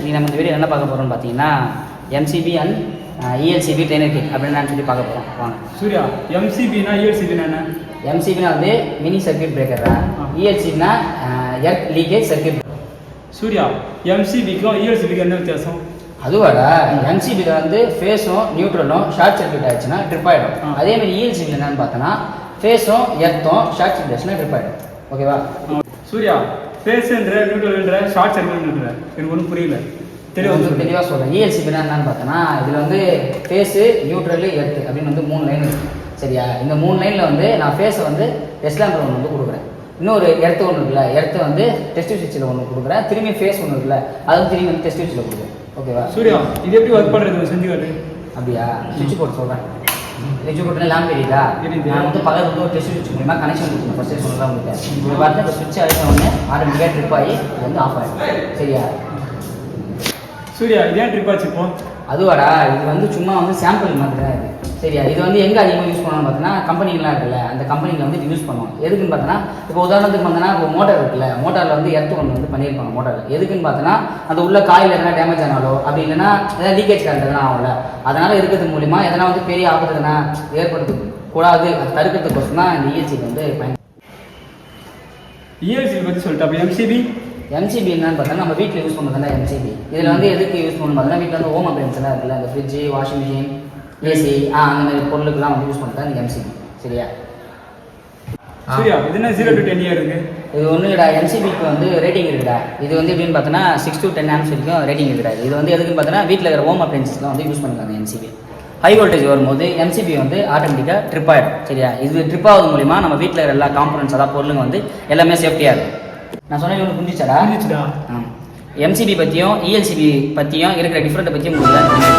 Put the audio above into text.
இன்றைக்கி நம்ம இந்த வீடியோ என்ன பார்க்க போகிறோம்னு பார்த்தீங்கன்னா MCB and ELCB trainer kit அப்படின்னு சொல்லி பார்க்க போகிறோம். வாங்க. சூர்யா, எம்சிபினா இஎல்சிபினா என்ன? எம்சிபினா வந்து மினி சர்க்யூட் பிரேக்கர் தான். இஎல்சிபினா எர்த் லீக்கேஜ் சர்க்யூட். சூர்யா, எம்சிபிக்கும் இஎல்சிபிக்கும் என்ன வித்தியாசம்? அதுவாட எம்சிபியில் வந்து ஃபேஸும் நியூட்ரலும் ஷார்ட் சர்க்யூட் ஆயிடுச்சுன்னா ட்ரிப் ஆகிடும். அதேமாதிரி இஎல்சிபியில் என்னன்னு பார்த்தோன்னா ஃபேஸும் எர்த்தும் ஷார்ட் சர்க்யூட் ஆச்சுன்னா ட்ரிப் ஆகிடும். ஓகேவா? சூர்யா, ஃபேஸ்ன்ற நியூட்ரல்ன்ற ஷார்ட் சர்க்யூட்ன்ற எனக்கு ஒன்றும் புரியல. தெளிவாக சொல்கிறேன். இஎல்சிபினா என்னன்னு பார்த்தோன்னா இதில் வந்து ஃபேஸு நியூட்ரலு எர்த்து அப்படின்னு வந்து 3 லைன் இருக்குது. சரியா? இந்த 3 லைனில் வந்து நான் ஃபேஸை வந்து எஸ்லாம்பர் ஒன்று வந்து கொடுக்குறேன். இன்னொரு எர்த்து ஒன்று இருக்குல்ல, எர்த்து வந்து டெஸ்ட் சுவிட்சில் ஒன்று கொடுக்குறேன். திரும்பி ஃபேஸ் ஒன்று இருக்குல்ல, அது வந்து திரும்பி வந்து டெஸ்ட் சுவிட்சில் கொடுக்குறேன். ஓகேவா? சூர்யா, இது எப்படி ஒர்க் பண்ணுறது செஞ்சு காட்டு. அப்படியா? சுவிட்ச் போட்டு சொல்கிறேன். சுவிட்ச் போட்டுனா லேம்ப் எரியுதா? நான் வந்து பக்கத்தில் ஒரு டெஸ்ட் சுவிட்ச் மூலிமா கனெக்ஷன் கொடுக்கணும். ஃபஸ்ட்டே சொல்லலாம் உங்களுக்கு. இப்போ பார்த்து இந்த சுவிட்ச் அழைச்ச உடனே ஆட்டோமேட்டிக்காக ட்ரிப் ஆகி இது வந்து ஆஃப் ஆகிடும். சரியா? சூர்யா, இது ஏன் ட்ரிப் ஆச்சு இப்போ? அதுவாடா, இது வந்து சும்மா வந்து சாம்பிள் மாதிரி தான் இது. சரியா? இது வந்து எங்கே அதிகமாக யூஸ் பண்ணணும்னு பார்த்தோன்னா கம்பெனிலாம் இருக்குல்ல, அந்த கம்பெனியில் வந்து இது யூஸ் பண்ணுவோம். எதுக்குன்னு பார்த்தோன்னா இப்போ உதாரணத்துக்கு பார்த்தோன்னா இப்போ மோட்டார் இருக்குல்ல, மோட்டாரில் வந்து எர்த்து ஒன்று வந்து பண்ணியிருப்பாங்க மோட்டாரில். எதுக்குன்னு பார்த்தோன்னா அந்த உள்ள காயில் எதனா டேமேஜ் ஆனாலோ அப்படி இல்லைன்னா எதனா லீக்கேஜ் கரண்ட் எதனா ஆகும்ல, அதனால் இருக்கிறது மூலிமா எதனா வந்து பெரிய ஆபத்து எதனா ஏற்படுத்த கூடாது, அது தடுக்கிறதுக்கோசம் தான் இந்த இஎல்சி வந்து இஎல்சி பற்றி சொல்லிட்டு. அப்போ எம்சிபி எம்சிபி என்னன்னு பார்த்தா நம்ம வீட்டில் யூஸ் பண்ணுறது எம்சிபி. இதில் வந்து எதுக்கு யூஸ் பண்ணணும் பார்த்தீங்கன்னா வீட்டில் வந்து ஹோம் அப்ளையன்ஸ் எல்லாம் இருக்குல்ல, அந்த ஃப்ரிட்ஜு, வாஷிங் மிஷின், ஏசி அந்த மாதிரி பொருளுக்கெல்லாம் வந்து யூஸ் பண்ணுறது இந்த எம்சிபி. சரியா? சூர்யா, இது என்ன 0 to 10 இயர் இருக்கு? இது ஒன்றும் இல்லைடா, எம்சிபிக்கு வந்து ரேட்டிங் இருக்குடா. இது வந்து எப்படின்னு பார்த்தோன்னா 6 to 10 ஆம்ஸ் வரைக்கும் ரேட்டிங் இருக்குடா. இது வந்து எதுக்குன்னு பார்த்தோன்னா வீட்டில் இருக்கிற ஹோம் அப்ளையன்ஸ்லாம் வந்து யூஸ் பண்ணிக்கலாம் எம்சிபி. ஹை வோல்டேஜ் வரும்போது எம்சிபி வந்து ஆட்டோமேட்டிக்காக ட்ரிப் ஆகிடும். சரியா? இது ட்ரிப் ஆகுது மூலிமா நம்ம வீட்டில் இருக்கிற எல்லா காம்பனன்ட்ஸ் அதாவது பொருளுங்க வந்து எல்லாமே சேஃப்டியாக இருக்கும். நான் சொன்னேன் உங்களுக்கு புரிஞ்சிச்சாடா? புரிஞ்சிச்சுடா. எம்சிபி பற்றியும் இஎல்சிபி பற்றியும் இருக்கிற டிஃப்ரெண்ட்டை பற்றியும் உங்களுக்கு